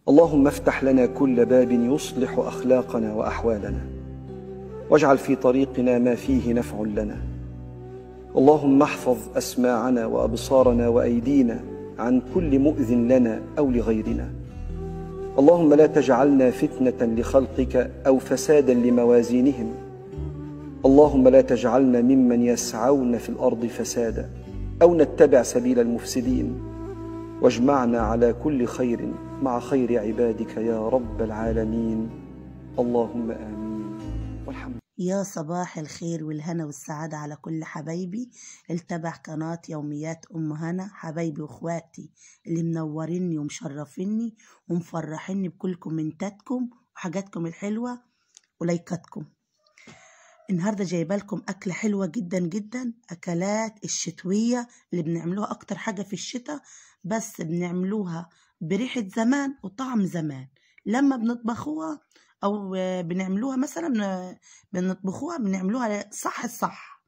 اللهم افتح لنا كل باب يصلح أخلاقنا وأحوالنا، واجعل في طريقنا ما فيه نفع لنا. اللهم احفظ أسماعنا وأبصارنا وأيدينا عن كل مؤذ لنا أو لغيرنا. اللهم لا تجعلنا فتنة لخلقك أو فسادا لموازينهم. اللهم لا تجعلنا ممن يسعون في الأرض فسادا أو نتبع سبيل المفسدين، واجمعنا على كل خير مع خير عبادك يا رب العالمين. اللهم آمين والحمد. يا صباح الخير والهنا والسعادة على كل حبايبي التبع قناة يوميات أم هنا، حبايبي وإخواتي اللي منوريني ومشرفيني ومفرحيني بكل كومنتاتكم وحاجاتكم الحلوة ولايكاتكم. النهاردة جايبه لكم أكلة حلوة جدا جدا، أكلات الشتوية اللي بنعملوها أكتر حاجة في الشتاء، بس بنعملوها بريحة زمان وطعم زمان. لما بنطبخوها أو بنعملوها مثلا بنعملوها صح الصح،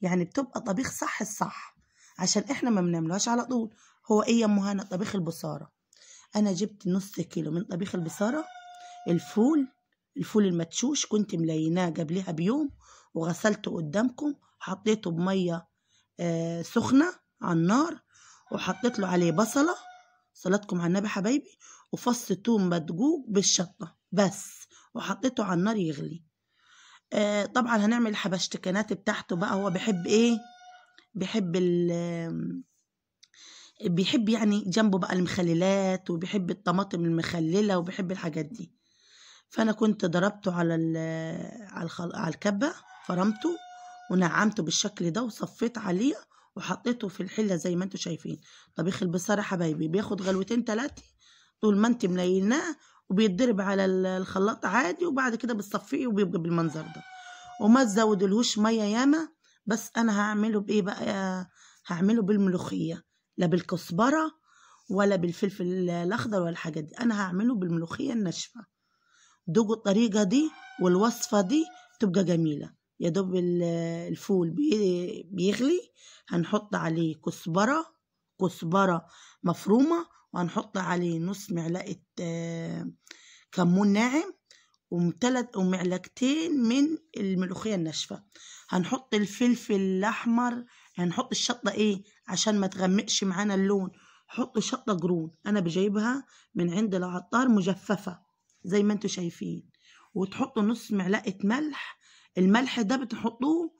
يعني بتبقى طبيخ صح الصح، عشان إحنا ما بنعملوهاش على طول. هو إيه يا أم هنا؟ طبيخ البصارة. أنا جبت نص كيلو من طبيخ البصارة. الفول المدشوش كنت مليناه قبلها بيوم وغسلته قدامكم، حطيته بمية سخنة على النار، وحطيت له عليه بصلة، صلاتكم على النبي حبايبي، وفص توم مدقوق بالشطة بس، وحطيته على النار يغلي. طبعا هنعمل الحبشتكنات بتاعته بقى. هو بيحب ايه؟ بيحب يعني جنبه بقى المخللات، وبيحب الطماطم المخللة، وبيحب الحاجات دي. فانا كنت ضربته على الكبة، فرمته ونعمته بالشكل ده، وصفيت عليه وحطيته في الحله زي ما انتم شايفين. طبيخ البصاره حبايبي بياخد غلوتين 3 طول ما انت مليناه، وبيتضرب على الخلاط عادي، وبعد كده بتصفيه وبيبقى بالمنظر ده. وما تزودلهوش ميه ياما. بس انا هعمله بايه بقى؟ هعمله بالملوخيه، لا بالكزبره ولا بالفلفل الاخضر ولا الحاجات دي. انا هعمله بالملوخيه الناشفه. دوقوا الطريقه دي والوصفه دي تبقى جميله. يا دوب الفول بيغلي، هنحط عليه كزبرة مفرومة، وهنحط عليه نص معلقة كمون ناعم، ومعلقتين من الملوخية الناشفة. هنحط الفلفل الأحمر، هنحط الشطة عشان ما تغمقش معانا اللون. حطوا شطة قرون، أنا بجيبها من عند العطار مجففة زي ما انتوا شايفين. وتحطوا نص معلقة ملح. الملح ده بتحطوه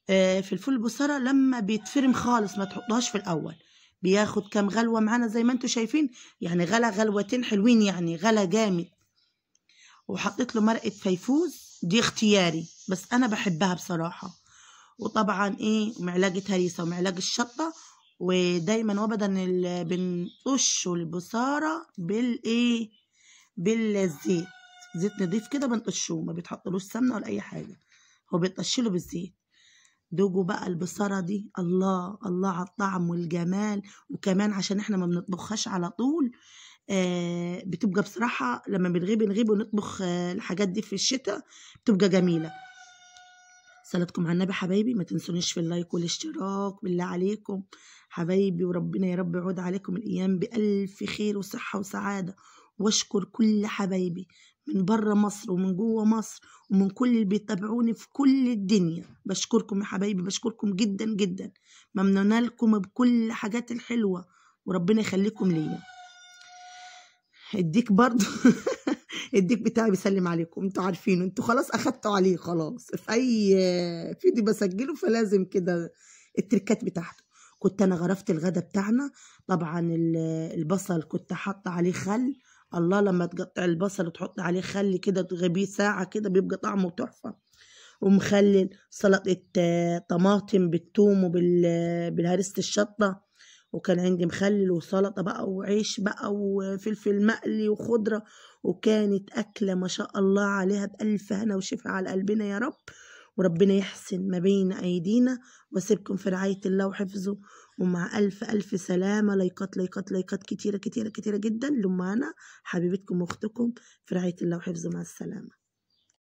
في الفول البصارة لما بيتفرم خالص، ما تحطوهاش في الأول. بياخد كام غلوة معانا زي ما انتوا شايفين، يعني غلى غلوتين حلوين، يعني غلى جامد. وحطيت له مرقة فيفوز، دي اختياري بس أنا بحبها بصراحة. وطبعا معلقة هريسة ومعلقة شطة. ودايما وابدا بنطش البصارة بالزيت، زيت نضيف كده بنطشوه، ما بيتحطلوش سمنه ولا اي حاجه، هو بيطشله بالزيت. دوقوا بقى البصاره دي، الله الله على الطعم والجمال. وكمان عشان احنا ما بنطبخهاش على طول، بتبقى بصراحه لما بنغيب ونطبخ الحاجات دي في الشتاء بتبقى جميله. صلاتكم على النبي حبايبي، ما تنسونيش في اللايك والاشتراك بالله عليكم حبايبي. وربنا يا رب يعود عليكم الايام بألف خير وصحه وسعاده. واشكر كل حبايبي من بره مصر ومن جوه مصر ومن كل اللي بيتابعوني في كل الدنيا. بشكركم يا حبايبي، بشكركم جدا جدا. ممنونه لكم بكل حاجات الحلوه، وربنا يخليكم ليا. الديك برضو الديك بتاعي بيسلم عليكم، انتوا عارفينه، انتوا خلاص اخدتوا عليه خلاص في اي فيديو بسجله، فلازم كده التركات بتاعته. كنت انا غرفت الغدا بتاعنا. طبعا البصل كنت حاطه عليه خل. الله، لما تقطع البصل وتحط عليه خل كده تغيبيه ساعه كده بيبقى طعمه تحفه. ومخلل سلطه طماطم بالثوم بالهريسه الشطه. وكان عندي مخلل وسلطه بقى وعيش بقى وفلفل مقلي وخضره. وكانت اكله ما شاء الله عليها بألف هنا وشفا على قلبنا يا رب. وربنا يحسن ما بين ايدينا. واسيبكم في رعايه الله وحفظه، ومع الف الف سلامه. لايكات لايكات لايكات كتيره كتيره كتيره جدا لأم هنا حبيبتكم واختكم، في رعايه الله وحفظه. مع السلامه.